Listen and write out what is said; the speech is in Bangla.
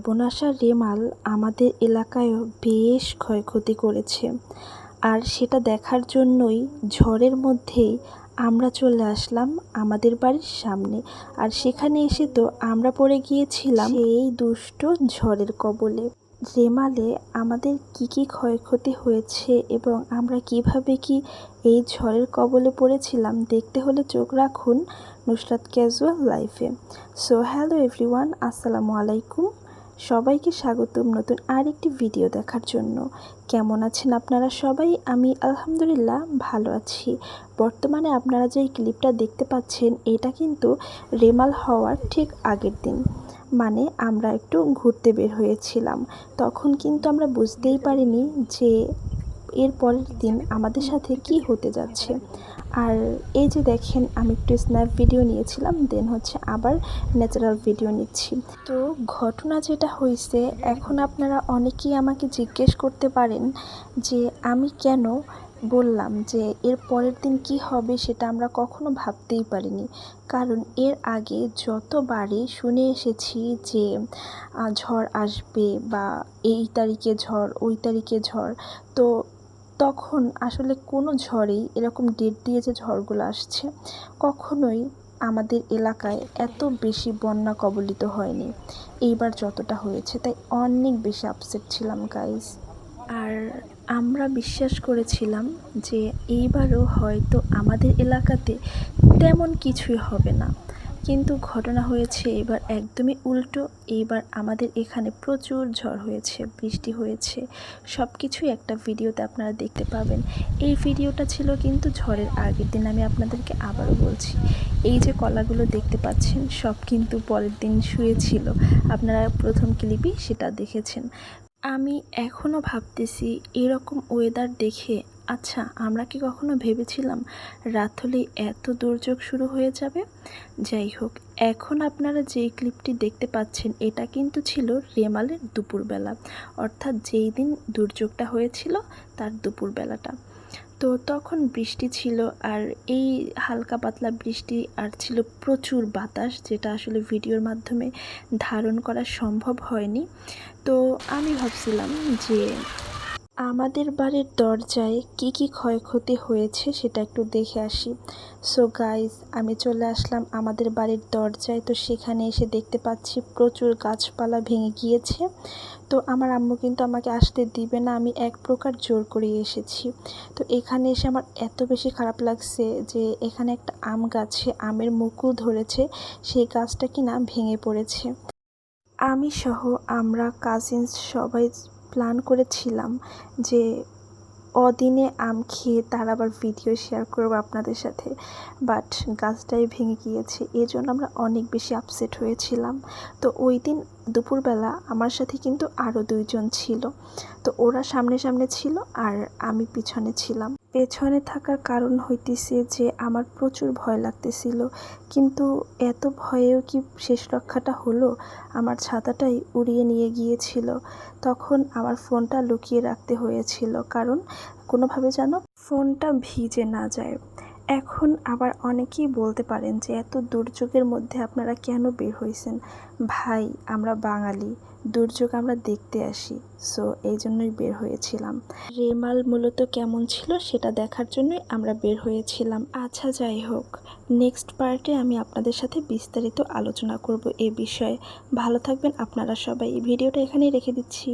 সর্বনাশা রেমাল আমাদের এলাকায়ও বেশ ক্ষয়ক্ষতি করেছে। আর সেটা দেখার জন্যই ঝড়ের মধ্যেই আমরা চলে আসলাম আমাদের বাড়ির সামনে। আর সেখানে এসে তো আমরা পড়ে গিয়েছিলাম সেই দুষ্ট ঝড়ের কবলে। রেমালে আমাদের কি ক্ষয়ক্ষতি হয়েছে এবং আমরা কিভাবে এই ঝড়ের কবলে পড়েছিলাম দেখতে হলে চোখ রাখুন নুসরাত ক্যাজুয়াল লাইফে। সো হ্যালো এভরিওয়ান, আসসালামু আলাইকুম। সবাইকে স্বাগতম নতুন আরেকটি ভিডিও দেখার জন্য। কেমন আছেন আপনারা সবাই? আমি আলহামদুলিল্লাহ ভালো আছি। বর্তমানে আপনারা যে ক্লিপটা দেখতে পাচ্ছেন এটা কিন্তু রেমাল হওয়ার ঠিক আগের দিন, মানে আমরা একটু ঘুরতে বের হয়েছিলাম। তখন কিন্তু আমরা বুঝতেই পারিনি যে এর পরের দিন আমাদের সাথে কি হতে যাচ্ছে। আর এই যে দেখেন, আমি একটু স্ন্যাপ ভিডিও নিয়েছিলাম, দেন আবার ন্যাচারাল ভিডিও নিচ্ছি। তো ঘটনা যেটা হয়েছে, এখন আপনারা অনেকেই আমাকে জিজ্ঞেস করতে পারেন যে আমি কেন বললাম যে এর পরের দিন কি হবে সেটা আমরা কখনো ভাবতেই পারিনি। কারণ এর আগে যতবারই শুনে এসেছি যে ঝড় আসবে বা এই তারিখে ঝড়, ওই তারিখে ঝড়, তো তখন আসলে কোনো ঝড়েই এরকম ডেট দিয়ে যে ঝড়গুলো আসছে কখনোই আমাদের এলাকায় এত বেশি বন্যা কবলিত হয়নি এইবার যতটা হয়েছে। তাই অনেক বেশি আপসেট ছিলাম গাইজ। আর আমরা বিশ্বাস করেছিলাম যে এইবারও হয়তো আমাদের এলাকাতে তেমন কিছুই হবে না, কিন্তু ঘটনা হয়েছে এবার একদমই উল্টো। এইবার আমাদের এখানে প্রচুর ঝড় হয়েছে, বৃষ্টি হয়েছে, সব কিছুই একটা ভিডিওতে আপনারা দেখতে পাবেন। এই ভিডিওটা ছিল কিন্তু ঝড়ের আগের দিন। আমি আপনাদেরকে আবারও বলছি, এই যে কলাগুলো দেখতে পাচ্ছেন সব কিন্তু পরের দিন শুয়েছিল। আপনারা প্রথম ক্লিপই সেটা দেখেছেন। আমি এখনও ভাবতেছি এরকম ওয়েদার দেখে, আচ্ছা আমরা কি কখনো ভেবেছিলাম রাত হলেই এত দুর্যোগ শুরু হয়ে যাবে? যাই হোক, এখন আপনারা যেই ক্লিপটি দেখতে পাচ্ছেন এটা কিন্তু ছিল রেমালের দুপুরবেলা, অর্থাৎ যেই দিন দুর্যোগটা হয়েছিল তার দুপুরবেলাটা। তো তখন বৃষ্টি ছিল, আর এই হালকা পাতলা বৃষ্টি, আর ছিল প্রচুর বাতাস, যেটা আসলে ভিডিওর মাধ্যমে ধারণ করা সম্ভব হয়নি। তো আমি ভাবছিলাম যে আমাদের বাড়ির দরজায় কি ক্ষয়ক্ষতি হয়েছে সেটা একটু দেখে আসি। সো গাইজ, আমি চলে আসলাম আমাদের বাড়ির দরজায়। তো সেখানে এসে দেখতে পাচ্ছি প্রচুর গাছপালা ভেঙে গিয়েছে। তো আমার আম্মু কিন্তু আমাকে আসতে দিবে না, আমি এক প্রকার জোর করে এসেছি। তো এখানে এসে আমার এত বেশি খারাপ লাগছে যে এখানে একটা আম গাছে আমের মুকুল ধরেছে, সেই গাছটা কিনা ভেঙে পড়েছে। আমি সহ আমরা কাজিনস সবাই প্ল্যান করেছিলাম যে অদিনে আম খেয়ে তার আবার ভিডিও শেয়ার করবো আপনাদের সাথে, বাট গাছটাই ভেঙে গিয়েছে। এই জন্য আমরা অনেক বেশি আপসেট হয়েছিলাম। তো ওই দিন দুপুরবেলা আমার সাথে কিন্তু আরও দুইজন ছিল। তো ওরা সামনে সামনে ছিল আর আমি পিছনে ছিলাম। পেছনে থাকার কারণ হইতেছে যে আমার প্রচুর ভয় লাগতেছিল, কিন্তু এত ভয়েও কি শেষ রক্ষাটা হলো? আমার ছাতাটাই উড়িয়ে নিয়ে গিয়েছিল। তখন আমার ফোনটা লুকিয়ে রাখতে হয়েছিল, কারণ কোনোভাবে যেন ফোনটা ভিজে না যায়। এখন আবার অনেকেই বলতে পারেন যে এত দুর্যোগের মধ্যে আপনারা কেন বের হয়েছেন? ভাই, আমরা বাঙালি, দুর্যোগ আমরা দেখতে আসি, সো এই জন্যই বের হয়েছিলাম। রেমাল মূলত কেমন ছিল সেটা দেখার জন্যই আমরা বের হয়েছিলাম। আচ্ছা যাই হোক, নেক্সট পার্টে আমি আপনাদের সাথে বিস্তারিত আলোচনা করব এ বিষয়ে। ভালো থাকবেন আপনারা সবাই। এই ভিডিওটা এখানেই রেখে দিচ্ছি।